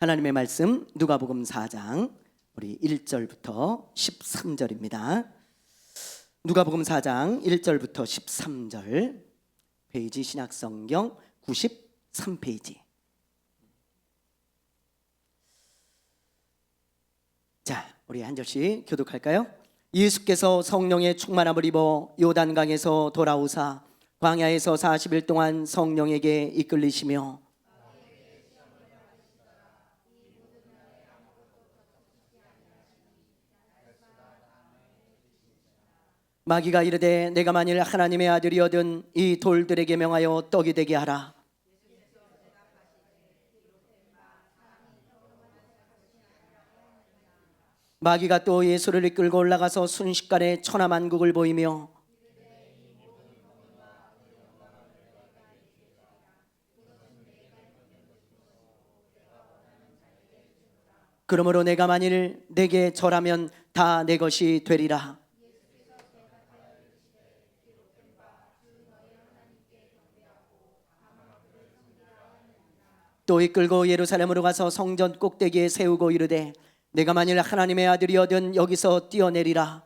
하나님의 말씀 누가복음 4장 우리 1절부터 13절입니다. 누가복음 4장 1절부터 13절, 페이지 신약성경 93페이지. 자, 우리 한 절씩 교독할까요? 예수께서 성령의 충만함을 입어 요단강에서 돌아오사 광야에서 40일 동안 성령에게 이끌리시며 마귀가 이르되 내가 만일 하나님의 아들이거든 이 돌들에게 명하여 떡이 되게 하라. 마귀가 또 예수를 이끌고 올라가서 순식간에 천하만국을 보이며 그러므로 내가 만일 내게 절하면 다 내 것이 되리라. 또 이끌고 예루살렘으로 가서 성전 꼭대기에 세우고 이르되 내가 만일 하나님의 아들이거든 여기서 뛰어내리라.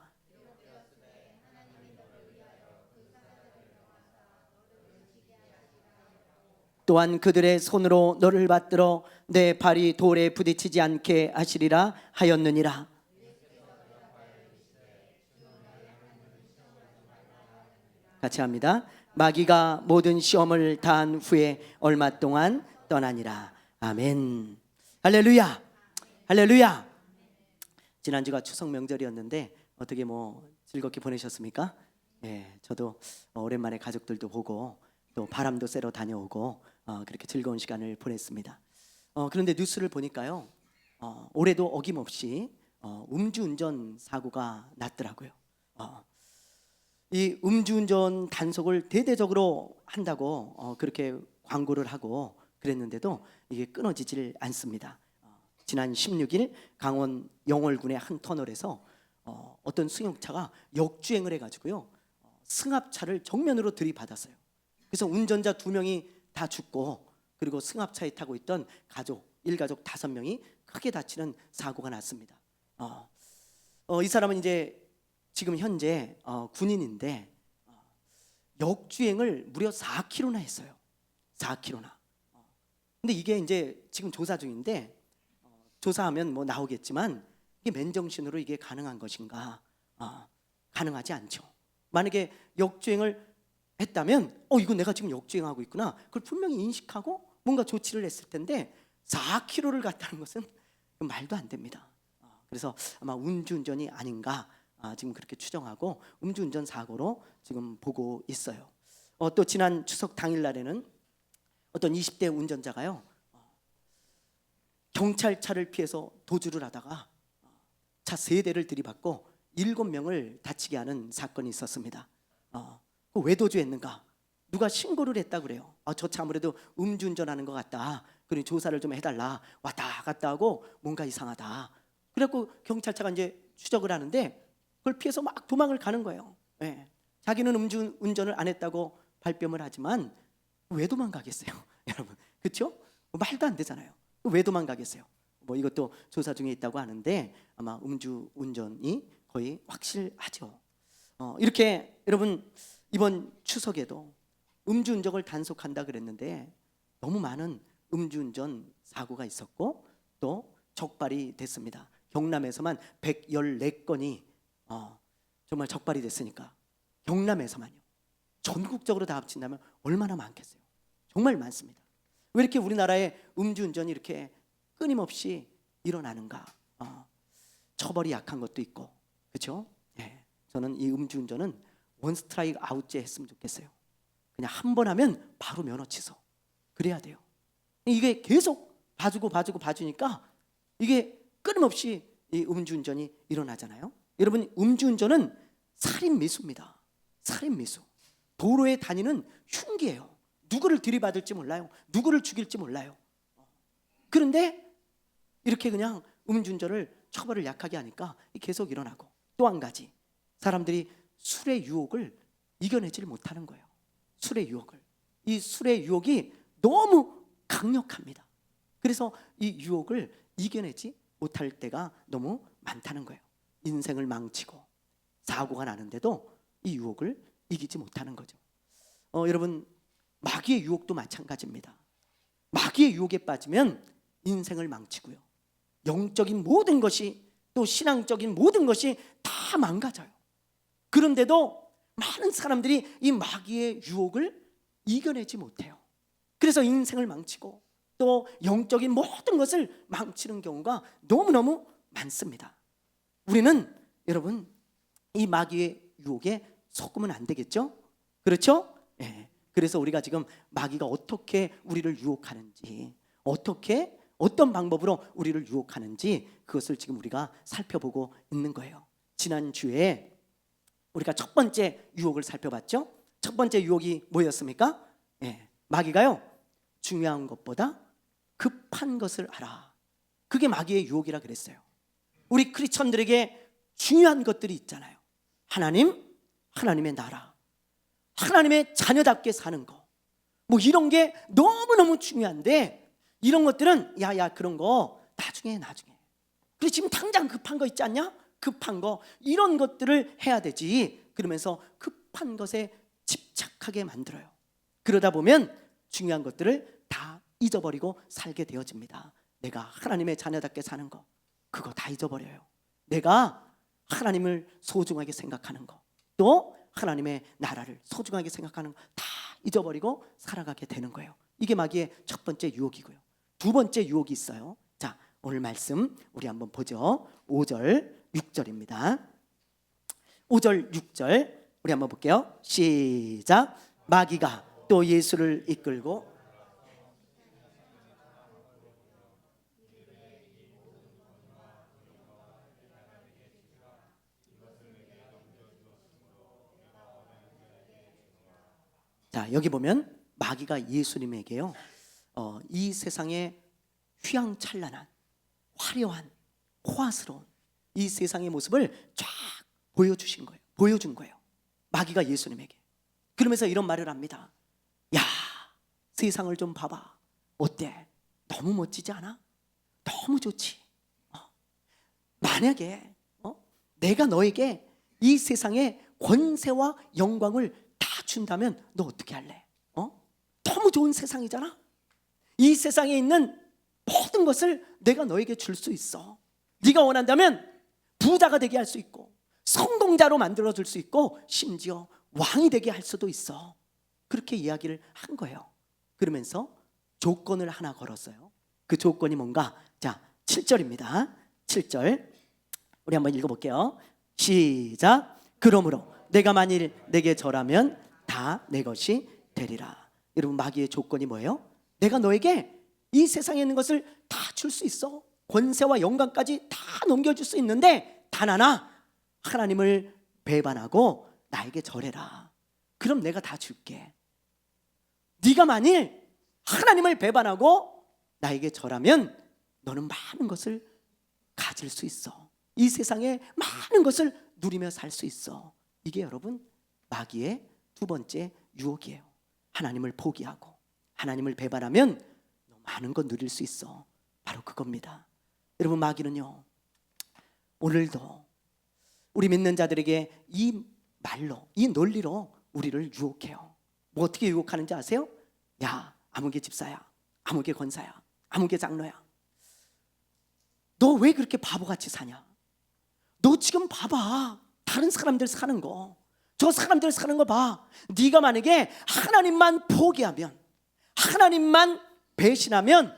또한 그들의 손으로 너를 받들어 내 발이 돌에 부딪히지 않게 하시리라 하였느니라. 같이 합니다. 마귀가 모든 시험을 다한 후에 얼마 동안 떠나니라. 아멘. 할렐루야. 할렐루야. 지난주가 추석 명절이었는데 어떻게 즐겁게 보내셨습니까? 예, 저도 오랜만에 가족들도 보고 또 바람도 쐬러 다녀오고 그렇게 즐거운 시간을 보냈습니다. 그런데 뉴스를 보니까요, 올해도 어김없이 음주운전 사고가 났더라고요. 이 음주운전 단속을 대대적으로 한다고 그렇게 광고를 하고 그랬는데도 이게 끊어지질 않습니다. 지난 16일 강원 영월군의 한 터널에서 어떤 승용차가 역주행을 해가지고요, 승합차를 정면으로 들이받았어요. 그래서 운전자 2명이 다 죽고, 그리고 승합차에 타고 있던 일가족 5명이 크게 다치는 사고가 났습니다. 이 사람은 이제 지금 현재 군인인데 역주행을 무려 4km나 했어요. 4km나. 근데 이게 이제 지금 조사 중인데 조사하면 나오겠지만 이게 맨정신으로 이게 가능한 것인가? 가능하지 않죠. 만약에 역주행을 했다면 이거 내가 지금 역주행하고 있구나, 그걸 분명히 인식하고 뭔가 조치를 했을 텐데 4km를 갔다는 것은 말도 안 됩니다. 그래서 아마 음주운전이 아닌가 지금 그렇게 추정하고 음주운전 사고로 지금 보고 있어요. 또 지난 추석 당일날에는 어떤 20대 운전자가요, 경찰차를 피해서 도주를 하다가 차 3대를 들이받고 7명을 다치게 하는 사건이 있었습니다. 왜 도주했는가? 누가 신고를 했다 그래요. 저 차 아무래도 음주운전하는 것 같다, 그러니 조사를 좀 해달라. 왔다 갔다 하고 뭔가 이상하다. 그래갖고 경찰차가 이제 추적을 하는데 그걸 피해서 막 도망을 가는 거예요. 네. 자기는 음주운전을 안 했다고 발뺌을 하지만 왜 도망가겠어요? 여러분, 그렇죠? 말도 안 되잖아요. 왜 도망가겠어요? 이것도 조사 중에 있다고 하는데 아마 음주운전이 거의 확실하죠. 이렇게 여러분, 이번 추석에도 음주운전을 단속한다 그랬는데 너무 많은 음주운전 사고가 있었고 또 적발이 됐습니다. 경남에서만 114건이 정말 적발이 됐으니까 경남에서만요. 전국적으로 다 합친다면 얼마나 많겠어요? 정말 많습니다. 왜 이렇게 우리나라에 음주운전이 이렇게 끊임없이 일어나는가? 처벌이 약한 것도 있고, 그렇죠? 예, 저는 이 음주운전은 원 스트라이크 아웃제 했으면 좋겠어요. 그냥 한 번 하면 바로 면허 취소. 그래야 돼요. 이게 계속 봐주니까 이게 끊임없이 이 음주운전이 일어나잖아요. 여러분, 음주운전은 살인미수입니다. 살인미수. 도로에 다니는 흉기예요. 누구를 들이받을지 몰라요. 누구를 죽일지 몰라요. 그런데 이렇게 그냥 음주운전을 처벌을 약하게 하니까 계속 일어나고, 또 한 가지, 사람들이 술의 유혹을 이겨내지를 못하는 거예요. 술의 유혹을. 이 술의 유혹이 너무 강력합니다. 그래서 이 유혹을 이겨내지 못할 때가 너무 많다는 거예요. 인생을 망치고 사고가 나는데도 이 유혹을 이기지 못하는 거죠. 여러분, 마귀의 유혹도 마찬가지입니다. 마귀의 유혹에 빠지면 인생을 망치고요, 영적인 모든 것이, 또 신앙적인 모든 것이 다 망가져요. 그런데도 많은 사람들이 이 마귀의 유혹을 이겨내지 못해요. 그래서 인생을 망치고 또 영적인 모든 것을 망치는 경우가 너무너무 많습니다. 우리는 여러분, 이 마귀의 유혹에 속으면 안 되겠죠? 그렇죠? 네. 그래서 우리가 지금 마귀가 어떻게 우리를 유혹하는지, 어떤 방법으로 우리를 유혹하는지, 그것을 지금 우리가 살펴보고 있는 거예요. 지난주에 우리가 첫 번째 유혹을 살펴봤죠? 첫 번째 유혹이 뭐였습니까? 마귀가요, 중요한 것보다 급한 것을 알아. 그게 마귀의 유혹이라 그랬어요. 우리 크리스천들에게 중요한 것들이 있잖아요. 하나님, 하나님의 나라, 하나님의 자녀답게 사는 거, 뭐 이런 게 너무너무 중요한데, 이런 것들은 야야 그런 거 나중에. 그래, 지금 당장 급한 거 있지 않냐? 급한 거, 이런 것들을 해야 되지. 그러면서 급한 것에 집착하게 만들어요. 그러다 보면 중요한 것들을 다 잊어버리고 살게 되어집니다. 내가 하나님의 자녀답게 사는 거, 그거 다 잊어버려요. 내가 하나님을 소중하게 생각하는 거, 또 하나님의 나라를 소중하게 생각하는 거 다 잊어버리고 살아가게 되는 거예요. 이게 마귀의 첫 번째 유혹이고요. 두 번째 유혹이 있어요. 자, 오늘 말씀 우리 한번 보죠. 5절 6절입니다. 5절 6절 우리 한번 볼게요. 시작. 마귀가 또 예수를 이끌고 자, 여기 보면 마귀가 예수님에게요, 이 세상의 휘황찬란한 화려한 호화스러운 이 세상의 모습을 쫙 보여준 거예요. 마귀가 예수님에게. 그러면서 이런 말을 합니다. 야, 세상을 좀 봐봐. 어때? 너무 멋지지 않아? 너무 좋지. 만약에 내가 너에게 이 세상의 권세와 영광을 다 준다면 너 어떻게 할래? 너무 좋은 세상이잖아. 이 세상에 있는 모든 것을 내가 너에게 줄 수 있어. 네가 원한다면 부자가 되게 할 수 있고, 성공자로 만들어줄 수 있고, 심지어 왕이 되게 할 수도 있어. 그렇게 이야기를 한 거예요. 그러면서 조건을 하나 걸었어요. 그 조건이 뭔가? 자, 7절입니다. 7절 우리 한번 읽어볼게요. 시작. 그러므로 내가 만일 내게 절하면 다 내 것이 되리라. 여러분, 마귀의 조건이 뭐예요? 내가 너에게 이 세상에 있는 것을 다 줄 수 있어. 권세와 영광까지 다 넘겨줄 수 있는데 단 하나, 하나님을 배반하고 나에게 절해라. 그럼 내가 다 줄게. 네가 만일 하나님을 배반하고 나에게 절하면 너는 많은 것을 가질 수 있어. 이 세상에 많은 것을 누리며 살 수 있어. 이게 여러분 마귀의 두 번째 유혹이에요. 하나님을 포기하고 하나님을 배반하면 많은 것 누릴 수 있어. 바로 그겁니다. 여러분, 마귀는요, 오늘도 우리 믿는 자들에게 이 말로, 이 논리로 우리를 유혹해요. 뭐 어떻게 유혹하는지 아세요? 야, 아무개 집사야, 아무개 권사야, 아무개 장로야, 너 왜 그렇게 바보같이 사냐? 너 지금 봐봐, 다른 사람들 사는 거, 저 사람들 사는 거 봐. 네가 만약에 하나님만 포기하면, 하나님만 배신하면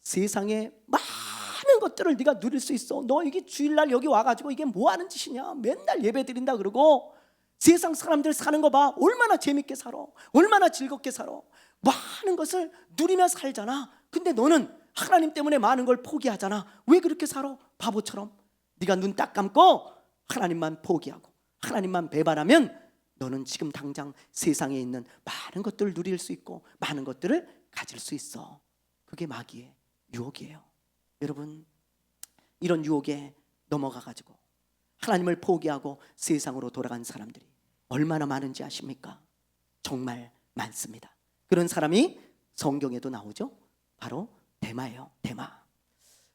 세상에 많은 것들을 네가 누릴 수 있어. 너 이게 주일날 여기 와가지고 이게 뭐 하는 짓이냐? 맨날 예배 드린다 그러고 세상 사람들 사는 거 봐. 얼마나 재밌게 살아, 얼마나 즐겁게 살아. 많은 것을 누리며 살잖아. 근데 너는 하나님 때문에 많은 걸 포기하잖아. 왜 그렇게 살아? 바보처럼. 네가 눈 딱 감고 하나님만 포기하고 하나님만 배반하면 너는 지금 당장 세상에 있는 많은 것들을 누릴 수 있고 많은 것들을 가질 수 있어. 그게 마귀의 유혹이에요. 여러분, 이런 유혹에 넘어가가지고 하나님을 포기하고 세상으로 돌아간 사람들이 얼마나 많은지 아십니까? 정말 많습니다. 그런 사람이 성경에도 나오죠. 바로 대마예요. 대마.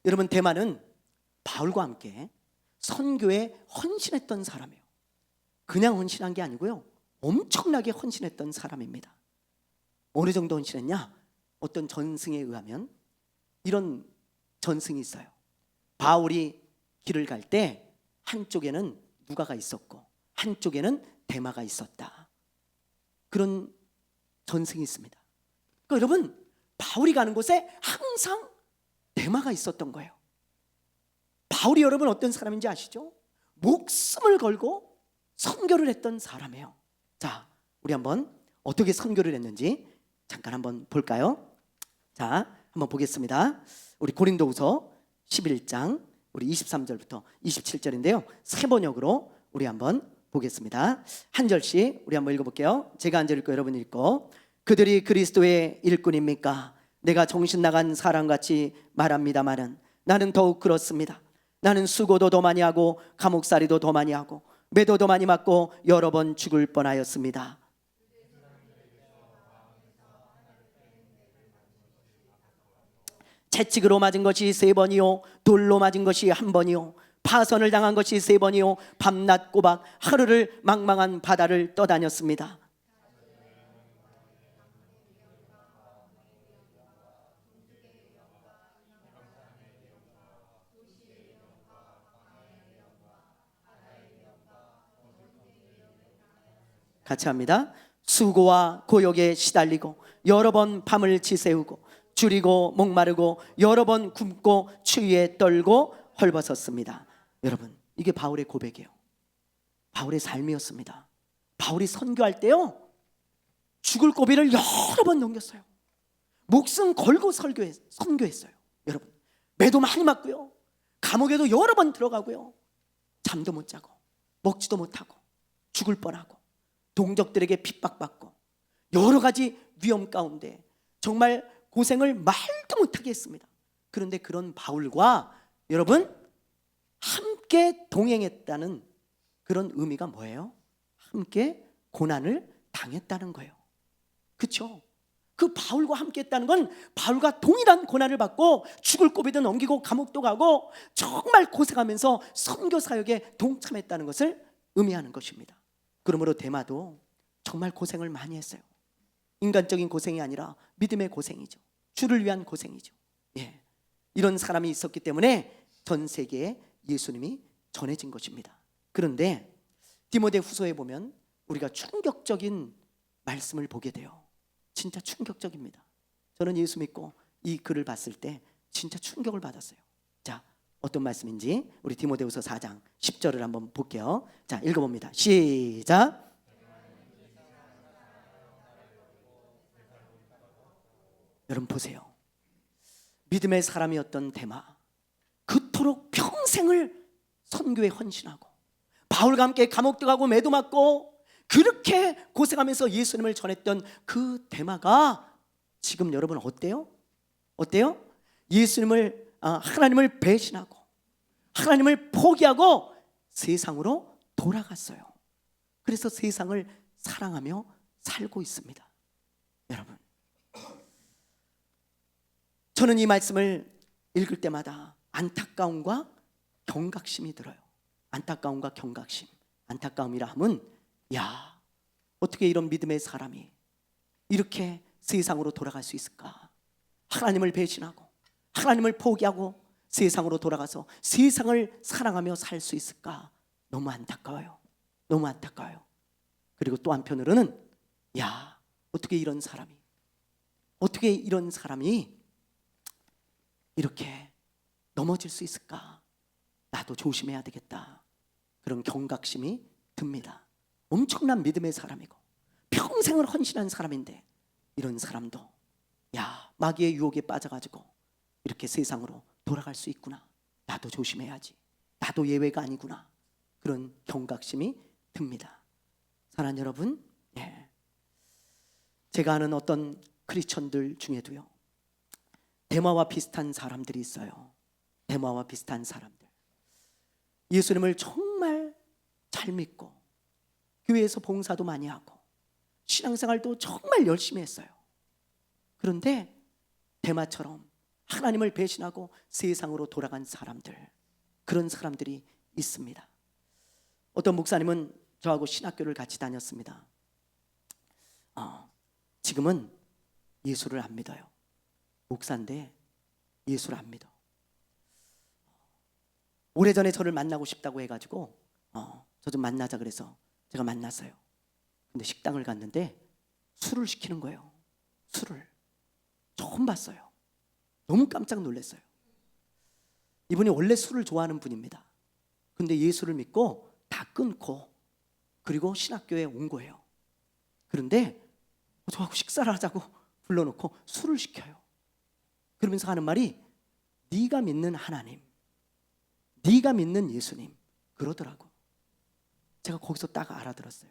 여러분, 대마는 바울과 함께 선교에 헌신했던 사람이에요. 그냥 헌신한 게 아니고요, 엄청나게 헌신했던 사람입니다. 어느 정도 헌신했냐? 어떤 전승에 의하면 이런 전승이 있어요. 바울이 길을 갈 때 한쪽에는 누가가 있었고 한쪽에는 대마가 있었다. 그런 전승이 있습니다. 그러니까 여러분, 바울이 가는 곳에 항상 대마가 있었던 거예요. 바울이 여러분 어떤 사람인지 아시죠? 목숨을 걸고 선교를 했던 사람이에요. 자, 우리 한번 어떻게 선교를 했는지 잠깐 한번 볼까요? 자, 한번 보겠습니다. 우리 고린도후서 11장 우리 23절부터 27절인데요. 세 번역으로 우리 한번 보겠습니다. 한 절씩 우리 한번 읽어볼게요. 제가 한 절 읽고 여러분 읽고. 그들이 그리스도의 일꾼입니까? 내가 정신 나간 사람같이 말합니다마는 나는 더욱 그렇습니다. 나는 수고도 더 많이 하고 감옥살이도 더 많이 하고 매도도 많이 맞고 여러 번 죽을 뻔하였습니다. 채찍으로 맞은 것이 3번이요 돌로 맞은 것이 1번이요 파선을 당한 것이 3번이요 밤낮 꼬박 하루를 망망한 바다를 떠다녔습니다. 같이 합니다. 수고와 고역에 시달리고 여러 번 밤을 지새우고 줄이고 목마르고 여러 번 굶고 추위에 떨고 헐벗었습니다. 여러분, 이게 바울의 고백이에요. 바울의 삶이었습니다. 바울이 선교할 때요, 죽을 고비를 여러 번 넘겼어요. 목숨 걸고 선교했어요. 여러분, 매도 많이 맞고요, 감옥에도 여러 번 들어가고요, 잠도 못 자고 먹지도 못하고 죽을 뻔하고 동족들에게 핍박받고 여러 가지 위험 가운데 정말 고생을 말도 못하게 했습니다. 그런데 그런 바울과 여러분 함께 동행했다는 그런 의미가 뭐예요? 함께 고난을 당했다는 거예요. 그렇죠? 그 바울과 함께 했다는 건 바울과 동일한 고난을 받고 죽을 고비도 넘기고 감옥도 가고 정말 고생하면서 선교 사역에 동참했다는 것을 의미하는 것입니다. 그러므로 데마도 정말 고생을 많이 했어요. 인간적인 고생이 아니라 믿음의 고생이죠. 주를 위한 고생이죠. 예. 이런 사람이 있었기 때문에 전 세계에 예수님이 전해진 것입니다. 그런데 디모데후서에 보면 우리가 충격적인 말씀을 보게 돼요. 진짜 충격적입니다. 저는 예수 믿고 이 글을 봤을 때 진짜 충격을 받았어요. 자, 어떤 말씀인지 우리 디모데후서 4장 10절을 한번 볼게요. 자, 읽어봅니다. 시작. 여러분 보세요. 믿음의 사람이었던 데마, 그토록 평생을 선교에 헌신하고 바울과 함께 감옥도 가고 매도 맞고 그렇게 고생하면서 예수님을 전했던 그 데마가 지금 여러분 어때요? 어때요? 하나님을 배신하고 하나님을 포기하고 세상으로 돌아갔어요. 그래서 세상을 사랑하며 살고 있습니다. 여러분, 저는 이 말씀을 읽을 때마다 안타까움과 경각심이 들어요. 안타까움과 경각심. 안타까움이라 함은, 야, 어떻게 이런 믿음의 사람이 이렇게 세상으로 돌아갈 수 있을까? 하나님을 배신하고 하나님을 포기하고 세상으로 돌아가서 세상을 사랑하며 살 수 있을까? 너무 안타까워요. 너무 안타까워요. 그리고 또 한편으로는, 야, 어떻게 이런 사람이 이렇게 넘어질 수 있을까? 나도 조심해야 되겠다. 그런 경각심이 듭니다. 엄청난 믿음의 사람이고 평생을 헌신한 사람인데 이런 사람도, 야, 마귀의 유혹에 빠져가지고 이렇게 세상으로 돌아갈 수 있구나. 나도 조심해야지. 나도 예외가 아니구나. 그런 경각심이 듭니다. 사랑하는 여러분, 제가 아는 어떤 크리스천들 중에도요, 데마와 비슷한 사람들이 있어요. 데마와 비슷한 사람들, 예수님을 정말 잘 믿고 교회에서 봉사도 많이 하고 신앙생활도 정말 열심히 했어요. 그런데 데마처럼 하나님을 배신하고 세상으로 돌아간 사람들, 그런 사람들이 있습니다. 어떤 목사님은 저하고 신학교를 같이 다녔습니다. 지금은 예수를 안 믿어요. 목사인데 예수를 안 믿어. 오래전에 저를 만나고 싶다고 해가지고 저 좀 만나자 그래서 제가 만났어요. 근데 식당을 갔는데 술을 시키는 거예요. 술을. 처음 봤어요. 너무 깜짝 놀랐어요. 이분이 원래 술을 좋아하는 분입니다. 근데 예수를 믿고 다 끊고 그리고 신학교에 온 거예요. 그런데 저하고 식사를 하자고 불러놓고 술을 시켜요. 그러면서 하는 말이 네가 믿는 하나님, 네가 믿는 예수님, 그러더라고. 제가 거기서 딱 알아들었어요.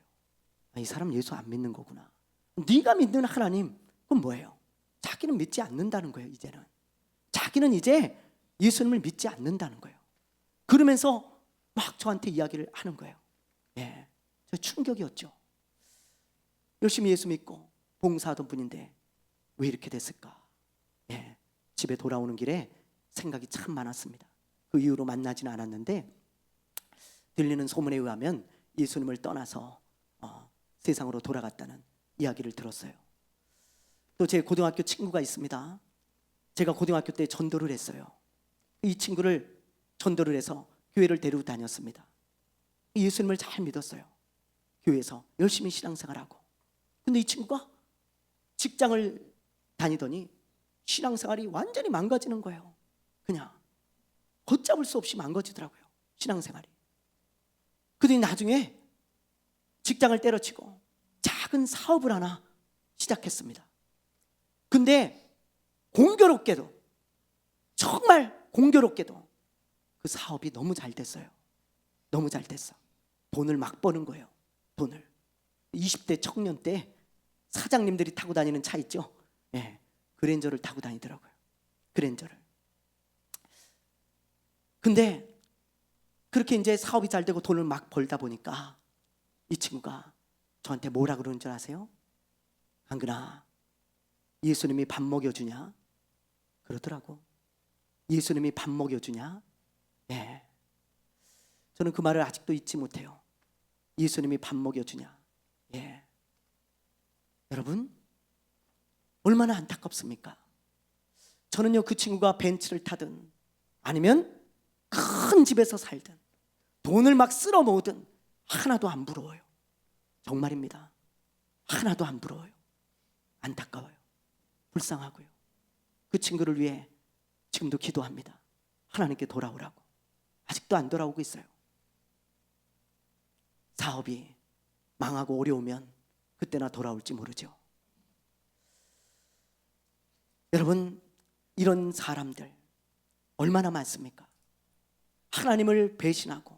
이 사람 예수 안 믿는 거구나. 네가 믿는 하나님, 그건 뭐예요? 자기는 믿지 않는다는 거예요. 이제는 자기는 이제 예수님을 믿지 않는다는 거예요. 그러면서 막 저한테 이야기를 하는 거예요. 예, 저 충격이었죠. 열심히 예수 믿고 봉사하던 분인데 왜 이렇게 됐을까? 예, 집에 돌아오는 길에 생각이 참 많았습니다. 그 이후로 만나지는 않았는데 들리는 소문에 의하면 예수님을 떠나서 세상으로 돌아갔다는 이야기를 들었어요. 또 제 고등학교 친구가 있습니다. 제가 고등학교 때 전도를 했어요. 이 친구를 전도를 해서 교회를 데리고 다녔습니다. 예수님을 잘 믿었어요. 교회에서 열심히 신앙생활하고. 근데 이 친구가 직장을 다니더니 신앙생활이 완전히 망가지는 거예요. 그냥 걷잡을 수 없이 망가지더라고요. 신앙생활이. 그러더니 나중에 직장을 때려치고 작은 사업을 하나 시작했습니다. 근데 공교롭게도, 정말 공교롭게도 그 사업이 너무 잘 됐어요. 너무 잘 됐어. 돈을 막 버는 거예요. 돈을. 20대 청년 때 사장님들이 타고 다니는 차 있죠? 예, 그랜저를 타고 다니더라고요. 그랜저를. 근데 그렇게 이제 사업이 잘 되고 돈을 막 벌다 보니까 이 친구가 저한테 뭐라 그러는 줄 아세요? 한근아, 예수님이 밥 먹여주냐? 그러더라고. 예수님이 밥 먹여주냐? 네. 저는 그 말을 아직도 잊지 못해요. 예수님이 밥 먹여주냐? 예. 여러분, 얼마나 안타깝습니까? 저는요, 그 친구가 벤츠를 타든 아니면 큰 집에서 살든 돈을 막 쓸어 모으든 하나도 안 부러워요. 정말입니다. 하나도 안 부러워요. 안타까워요. 불쌍하고요. 그 친구를 위해 지금도 기도합니다. 하나님께 돌아오라고. 아직도 안 돌아오고 있어요. 사업이 망하고 어려우면 그때나 돌아올지 모르죠. 여러분, 이런 사람들 얼마나 많습니까? 하나님을 배신하고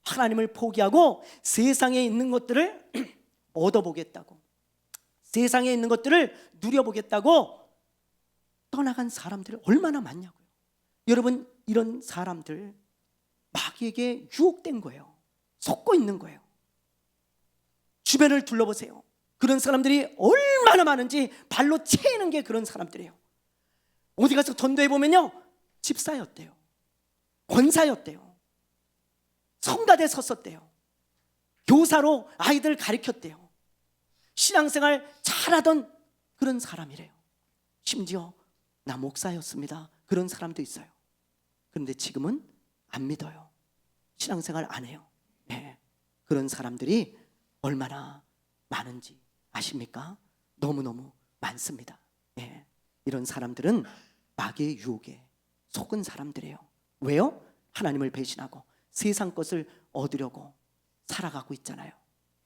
하나님을 포기하고 세상에 있는 것들을 얻어보겠다고, 세상에 있는 것들을 누려보겠다고 떠나간 사람들이 얼마나 많냐고요. 여러분, 이런 사람들 마귀에게 유혹된 거예요. 속고 있는 거예요. 주변을 둘러보세요. 그런 사람들이 얼마나 많은지 발로 채이는 게 그런 사람들이에요. 어디 가서 전도해 보면요, 집사였대요, 권사였대요, 성가대 섰었대요, 교사로 아이들 가르쳤대요, 신앙생활 잘하던 그런 사람이래요. 심지어 나 목사였습니다, 그런 사람도 있어요. 그런데 지금은 안 믿어요. 신앙생활 안 해요. 네. 그런 사람들이 얼마나 많은지 아십니까? 너무너무 많습니다. 네. 이런 사람들은 마귀의 유혹에 속은 사람들이에요. 왜요? 하나님을 배신하고 세상 것을 얻으려고 살아가고 있잖아요.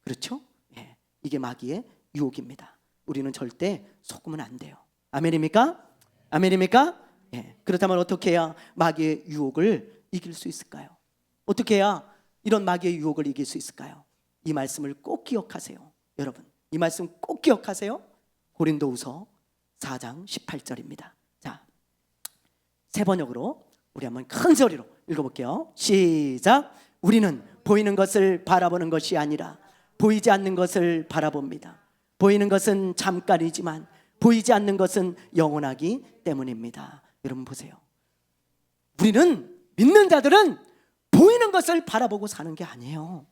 그렇죠? 네. 이게 마귀의 유혹입니다. 우리는 절대 속으면 안 돼요. 아멘입니까? 아멘입니까? 예. 그렇다면 어떻게 해야 마귀의 유혹을 이길 수 있을까요? 어떻게 해야 이런 마귀의 유혹을 이길 수 있을까요? 이 말씀을 꼭 기억하세요. 여러분, 이 말씀 꼭 기억하세요. 고린도후서 4장 18절입니다. 자, 세 번역으로 우리 한번 큰 소리로 읽어볼게요. 시작. 우리는 보이는 것을 바라보는 것이 아니라 보이지 않는 것을 바라봅니다. 보이는 것은 잠깐이지만 보이지 않는 것은 영원하기 때문입니다. 여러분 보세요. 우리는 믿는 자들은 보이는 것을 바라보고 사는 게 아니에요.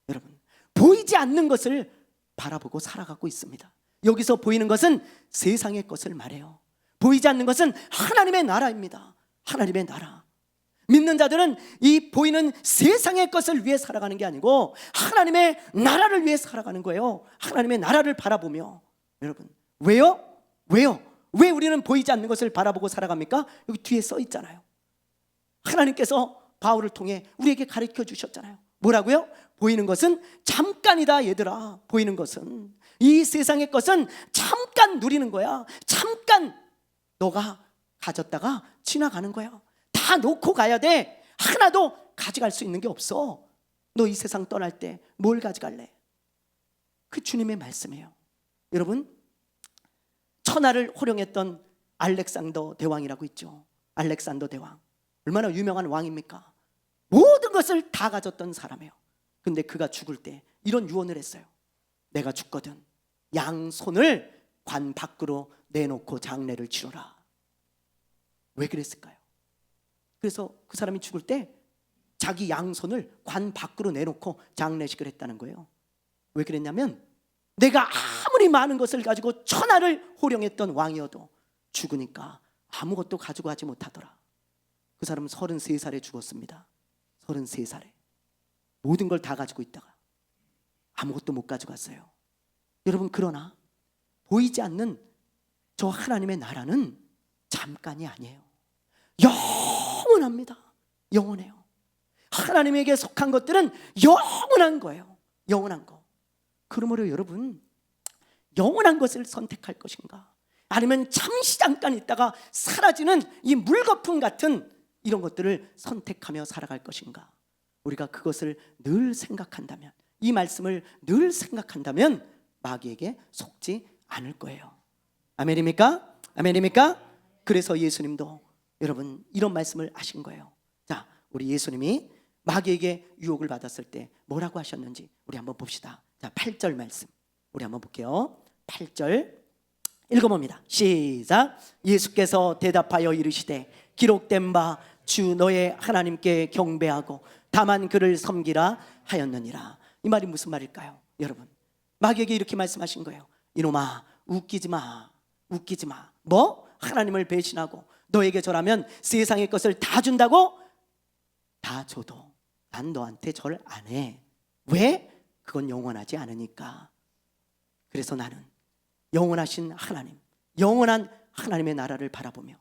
여러분, 보이지 않는 것을 바라보고 살아가고 있습니다. 여기서 보이는 것은 세상의 것을 말해요. 보이지 않는 것은 하나님의 나라입니다. 하나님의 나라. 믿는 자들은 이 보이는 세상의 것을 위해 살아가는 게 아니고 하나님의 나라를 위해 살아가는 거예요. 하나님의 나라를 바라보며. 여러분, 왜요? 왜 우리는 보이지 않는 것을 바라보고 살아갑니까? 여기 뒤에 써 있잖아요. 하나님께서 바울을 통해 우리에게 가르쳐 주셨잖아요. 뭐라고요? 보이는 것은 잠깐이다 얘들아. 보이는 것은, 이 세상의 것은 잠깐 누리는 거야. 잠깐 너가 가졌다가 지나가는 거야. 다 놓고 가야 돼. 하나도 가져갈 수 있는 게 없어. 너 이 세상 떠날 때 뭘 가져갈래? 그 주님의 말씀이에요. 여러분, 천하를 호령했던 알렉산더 대왕이라고 있죠. 알렉산더 대왕, 얼마나 유명한 왕입니까? 모든 것을 다 가졌던 사람이에요. 근데 그가 죽을 때 이런 유언을 했어요. 내가 죽거든 양손을 관 밖으로 내놓고 장례를 치러라. 왜 그랬을까요? 그래서 그 사람이 죽을 때 자기 양손을 관 밖으로 내놓고 장례식을 했다는 거예요. 왜 그랬냐면 내가 아무리 많은 것을 가지고 천하를 호령했던 왕이어도 죽으니까 아무것도 가지고 가지 못하더라. 그 사람은 33살에 죽었습니다. 33살에 모든 걸 다 가지고 있다가 아무것도 못 가져갔어요. 여러분, 그러나 보이지 않는 저 하나님의 나라는 잠깐이 아니에요. 영원합니다. 영원해요. 하나님에게 속한 것들은 영원한 거예요. 영원한 거. 그러므로 여러분, 영원한 것을 선택할 것인가? 아니면 잠시 잠깐 있다가 사라지는 이 물거품 같은 이런 것들을 선택하며 살아갈 것인가? 우리가 그것을 늘 생각한다면, 이 말씀을 늘 생각한다면 마귀에게 속지 않을 거예요. 아멘입니까? 아멘입니까? 그래서 예수님도 여러분 이런 말씀을 하신 거예요. 자, 우리 예수님이 마귀에게 유혹을 받았을 때 뭐라고 하셨는지 우리 한번 봅시다. 자, 8절 말씀 우리 한번 볼게요. 8절 읽어봅니다. 시작. 예수께서 대답하여 이르시되 기록된 바 주 너의 하나님께 경배하고 다만 그를 섬기라 하였느니라. 이 말이 무슨 말일까요? 여러분, 마귀에게 이렇게 말씀하신 거예요. 이놈아, 웃기지 마. 웃기지 마. 뭐? 하나님을 배신하고 너에게 절하면 세상의 것을 다 준다고? 다 줘도 난 너한테 절 안 해. 왜? 그건 영원하지 않으니까. 그래서 나는 영원하신 하나님, 영원한 하나님의 나라를 바라보며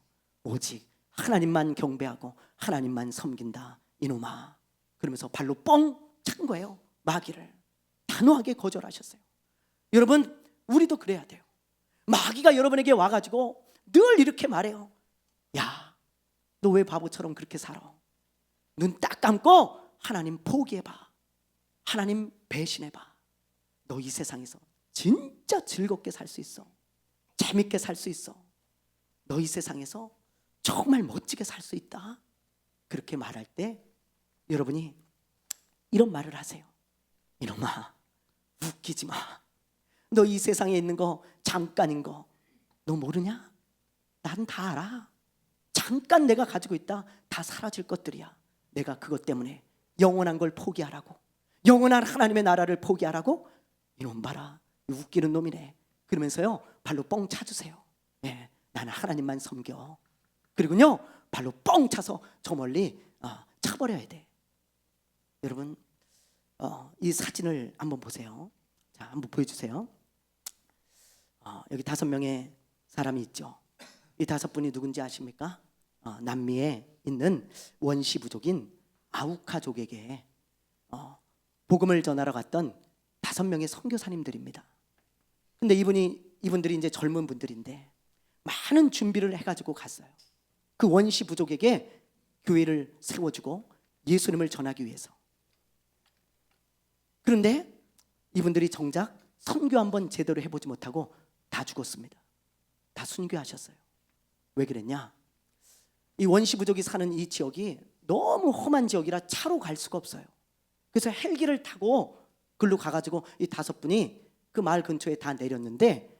오직 하나님만 경배하고 하나님만 섬긴다. 이놈아. 그러면서 발로 뻥 찬 거예요. 마귀를 단호하게 거절하셨어요. 여러분, 우리도 그래야 돼요. 마귀가 여러분에게 와가지고 늘 이렇게 말해요. 야, 너 왜 바보처럼 그렇게 살아? 눈 딱 감고 하나님 포기해봐. 하나님 배신해봐. 너 이 세상에서 진짜 즐겁게 살 수 있어. 재밌게 살 수 있어. 너 이 세상에서 정말 멋지게 살 수 있다. 그렇게 말할 때 여러분이 이런 말을 하세요. 이놈아, 웃기지 마. 너 이 세상에 있는 거 잠깐인 거 너 모르냐? 난 다 알아. 잠깐 내가 가지고 있다 다 사라질 것들이야. 내가 그것 때문에 영원한 걸 포기하라고, 영원한 하나님의 나라를 포기하라고? 이놈 봐라, 웃기는 놈이네. 그러면서요 발로 뻥 차주세요. 네, 나는 하나님만 섬겨. 그리고요 발로 뻥 차서 저 멀리 차버려야 돼. 여러분, 이 사진을 한번 보세요. 자, 한번 보여주세요. 여기 5명의 사람이 있죠. 이 5분이 누군지 아십니까? 남미에 있는 원시 부족인 아우카족에게 복음을 전하러 갔던 5명의 선교사님들입니다. 근데 이분들이 이제 젊은 분들인데 많은 준비를 해가지고 갔어요. 그 원시 부족에게 교회를 세워주고 예수님을 전하기 위해서. 그런데 이분들이 정작 선교 한번 제대로 해보지 못하고 다 죽었습니다. 다 순교하셨어요. 왜 그랬냐? 이 원시 부족이 사는 이 지역이 너무 험한 지역이라 차로 갈 수가 없어요. 그래서 헬기를 타고 글로 가가지고 이 5분이 그 마을 근처에 다 내렸는데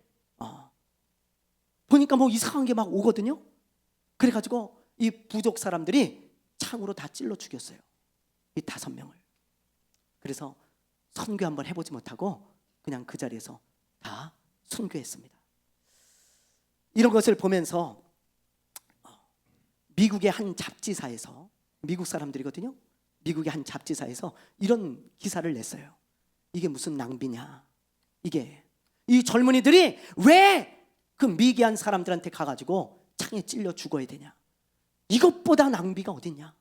보니까 뭐 이상한 게 막 오거든요. 그래가지고 이 부족 사람들이 창으로 다 찔러 죽였어요, 이 5명을. 그래서 선교 한번 해보지 못하고 그냥 그 자리에서 다 순교했습니다. 이런 것을 보면서 미국의 한 잡지사에서, 미국 사람들이거든요, 미국의 한 잡지사에서 이런 기사를 냈어요. 이게 무슨 낭비냐, 이게 이 젊은이들이 왜 그 미개한 사람들한테 가가지고 창에 찔려 죽어야 되냐, 이것보다 낭비가 어딨냐,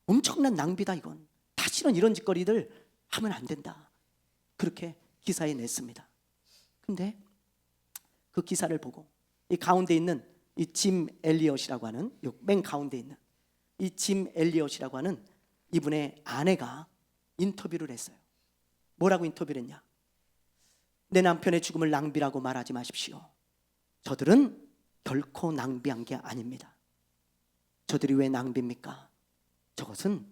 엄청난 낭비다, 이건 다시는 이런 짓거리들 하면 안 된다, 그렇게 기사에 냈습니다. 근데 그 기사를 보고 이 가운데 있는 이 짐 엘리엇이라고 하는, 맨 가운데 있는 이 짐 엘리엇이라고 하는 이분의 아내가 인터뷰를 했어요. 뭐라고 인터뷰를 했냐? 내 남편의 죽음을 낭비라고 말하지 마십시오. 저들은 결코 낭비한 게 아닙니다. 저들이 왜 낭비입니까? 저것은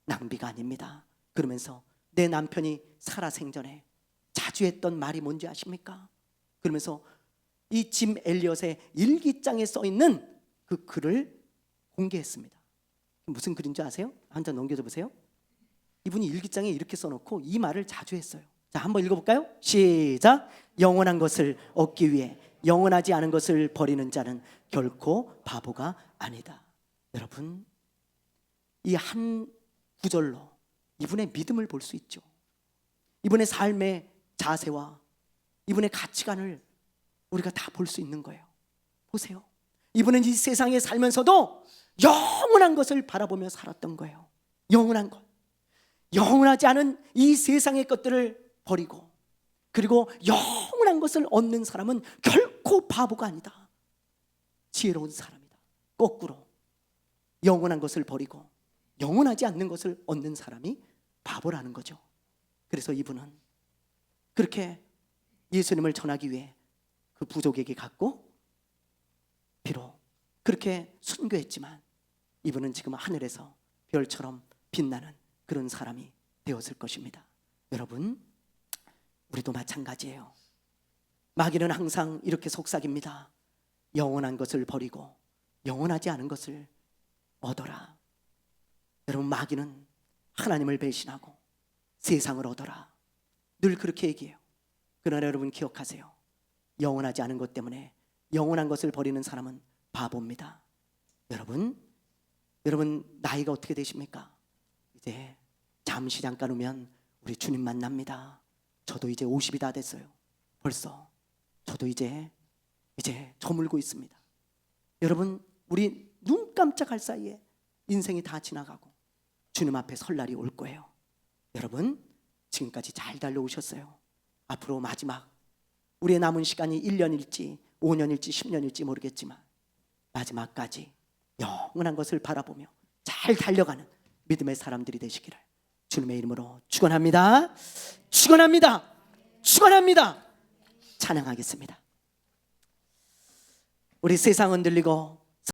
낭비가 아닙니다. 그러면서 내 남편이 살아생전에 자주 했던 말이 뭔지 아십니까? 그러면서 이 짐 엘리엇의 일기장에 써 있는 그 글을 공개했습니다. 무슨 글인 줄 아세요? 한 장 넘겨줘 보세요. 이분이 일기장에 이렇게 써놓고 이 말을 자주 했어요. 자, 한번 읽어볼까요? 시작. 영원한 것을 얻기 위해 영원하지 않은 것을 버리는 자는 결코 바보가 아니다. 여러분, 이 한 구절로 이분의 믿음을 볼 수 있죠. 이분의 삶의 자세와 이분의 가치관을 우리가 다 볼 수 있는 거예요. 보세요, 이분은 이 세상에 살면서도 영원한 것을 바라보며 살았던 거예요. 영원한 것, 영원하지 않은 이 세상의 것들을 버리고, 그리고 영원한 것을 얻는 사람은 결코 바보가 아니다, 지혜로운 사람이다. 거꾸로 영원한 것을 버리고 영원하지 않는 것을 얻는 사람이 바보라는 거죠. 그래서 이분은 그렇게 예수님을 전하기 위해 그 부족에게 갔고, 비록 그렇게 순교했지만 이분은 지금 하늘에서 별처럼 빛나는 그런 사람이 되었을 것입니다. 여러분, 우리도 마찬가지예요. 마귀는 항상 이렇게 속삭입니다. 영원한 것을 버리고 영원하지 않은 것을 얻어라. 여러분, 마귀는 하나님을 배신하고 세상을 얻어라, 늘 그렇게 얘기해요. 그러나 여러분 기억하세요. 영원하지 않은 것 때문에 영원한 것을 버리는 사람은 바보입니다. 여러분 나이가 어떻게 되십니까? 이제 잠시 잠깐 후면 우리 주님 만납니다. 저도 이제 50이 다 됐어요. 벌써 저도 이제 저물고 있습니다. 여러분, 우리 눈 깜짝할 사이에 인생이 다 지나가고 주님 앞에 설 날이 올 거예요. 여러분, 지금까지 잘 달려오셨어요. 앞으로 마지막 우리의 남은 시간이 1년일지 5년일지 10년일지 모르겠지만 마지막까지 영원한 것을 바라보며 잘 달려가는 믿음의 사람들이 되시기를 주님의 이름으로 축원합니다. 축원합니다. 축원합니다. 찬양하겠습니다. 우리 세상은 들리고